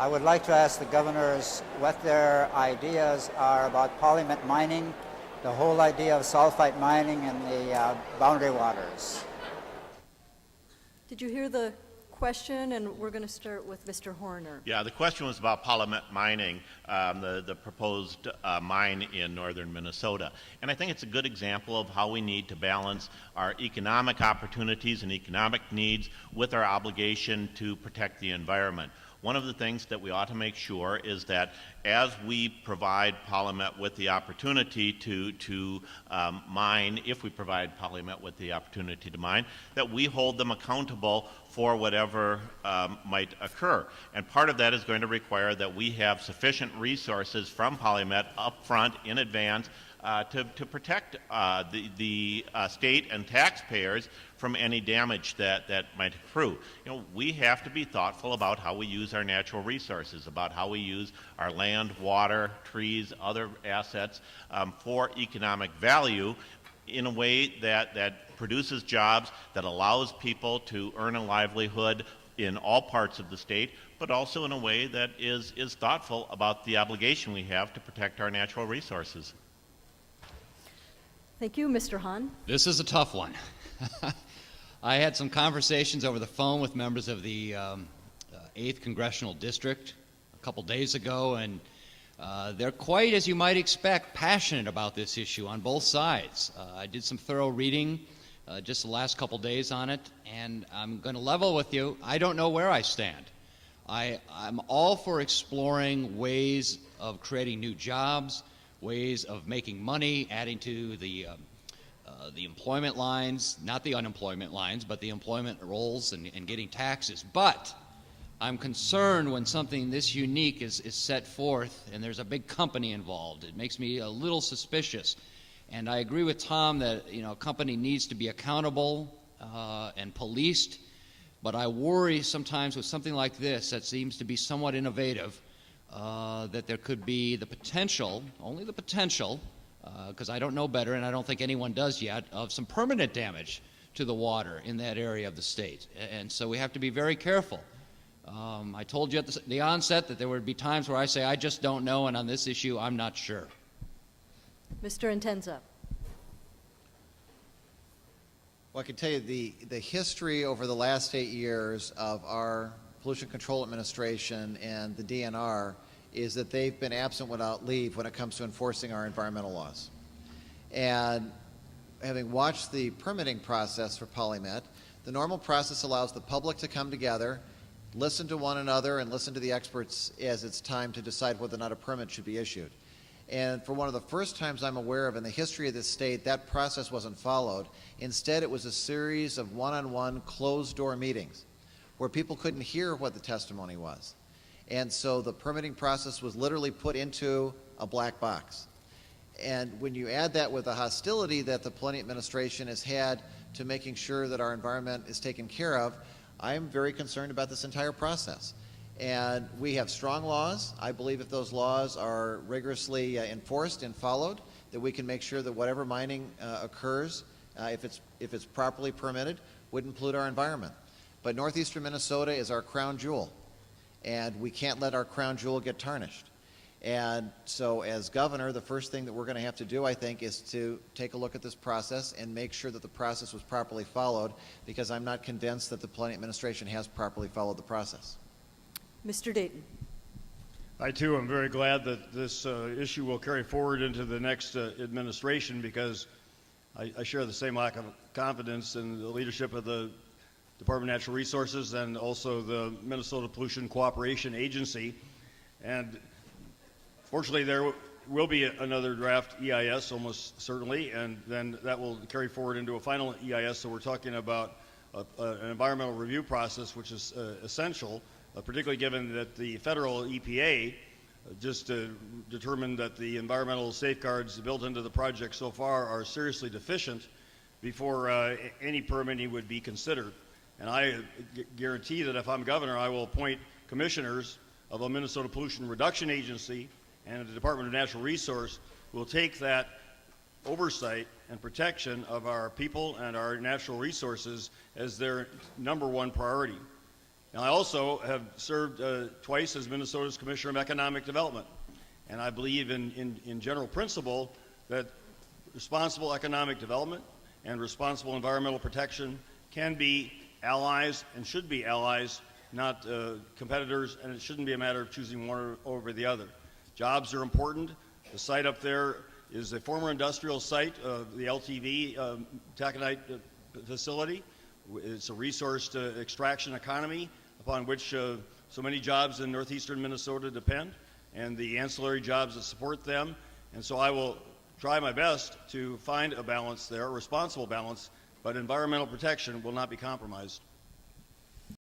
I would like to ask the governors what their ideas are about polymet mining, the whole idea of sulfite mining in the boundary waters. Did you hear the question? And we're going to start with Mr. Horner. Yeah, the question was about Polymet mining, the proposed mine in northern Minnesota. And I think it's a good example of how we need to balance our economic opportunities and economic needs with our obligation to protect the environment. One of the things that we ought to make sure is that as we provide Polymet with the opportunity to mine, if we provide Polymet with the opportunity to mine, that we hold them accountable for whatever might occur. And part of that is going to require that we have sufficient resources from Polymet up front in advance to protect the state and taxpayers from any damage that might accrue. You know, we have to be thoughtful about how we use our natural resources, about how we use our land, water, trees, other assets for economic value in a way that produces jobs, that allows people to earn a livelihood in all parts of the state, but also in a way that is thoughtful about the obligation we have to protect our natural resources. Thank you. Mr. Hahn. This is a tough one. I had some conversations over the phone with members of the 8th Congressional District a couple days ago, and they're quite, as you might expect, passionate about this issue on both sides. I did some thorough reading just the last couple days on it, and I'm going to level with you. I don't know where I stand. I'm all for exploring ways of creating new jobs, ways of making money, adding to the employment lines, not the unemployment lines, but the employment roles and getting taxes. But I'm concerned when something this unique is set forth and there's a big company involved. It makes me a little suspicious. And I agree with Tom that a company needs to be accountable and policed, but I worry sometimes with something like this that seems to be somewhat innovative, that there could be the potential, only the potential, because I don't know better and I don't think anyone does yet, of some permanent damage to the water in that area of the state. And so we have to be very careful. I told you at the onset that there would be times where I say I just don't know, and on this issue I'm not sure. Mr. Intenza. Well, I can tell you the history over the last 8 years of our Pollution Control Administration and the DNR is that they've been absent without leave when it comes to enforcing our environmental laws. And having watched the permitting process for Polymet, the normal process allows the public to come together, listen to one another, and listen to the experts as it's time to decide whether or not a permit should be issued. And for one of the first times I'm aware of in the history of this state, that process wasn't followed. Instead, it was a series of one-on-one closed-door meetings where people couldn't hear what the testimony was. And so the permitting process was literally put into a black box. And when you add that with the hostility that the Polymet administration has had to making sure that our environment is taken care of, I am very concerned about this entire process. And we have strong laws. I believe if those laws are rigorously enforced and followed, that we can make sure that whatever mining occurs, if it's properly permitted, wouldn't pollute our environment. But northeastern Minnesota is our crown jewel, and we can't let our crown jewel get tarnished. And so as governor, the first thing that we're going to have to do, I think, is to take a look at this process and make sure that the process was properly followed, because I'm not convinced that the Polymet administration has properly followed the process. Mr. Dayton. I, too, am very glad that this issue will carry forward into the next administration, because I share the same lack of confidence in the leadership of the Department of Natural Resources and also the Minnesota Pollution Cooperation Agency. And fortunately, there will be another draft EIS almost certainly, and then that will carry forward into a final EIS. So we're talking about an environmental review process, which is essential, particularly given that the federal EPA just determined that the environmental safeguards built into the project so far are seriously deficient before any permitting would be considered. And I guarantee that if I'm governor, I will appoint commissioners of a Minnesota Pollution Reduction Agency and the Department of Natural Resources who will take that oversight and protection of our people and our natural resources as their #1 priority. And I also have served twice as Minnesota's Commissioner of Economic Development. And I believe in general principle that responsible economic development and responsible environmental protection can be allies and should be allies, not competitors, and it shouldn't be a matter of choosing one over the other. Jobs are important. The site up there is a former industrial site, the LTV taconite facility. It's a resource extraction economy upon which so many jobs in northeastern Minnesota depend, and the ancillary jobs that support them. And so I will try my best to find a balance there, a responsible balance, but environmental protection will not be compromised.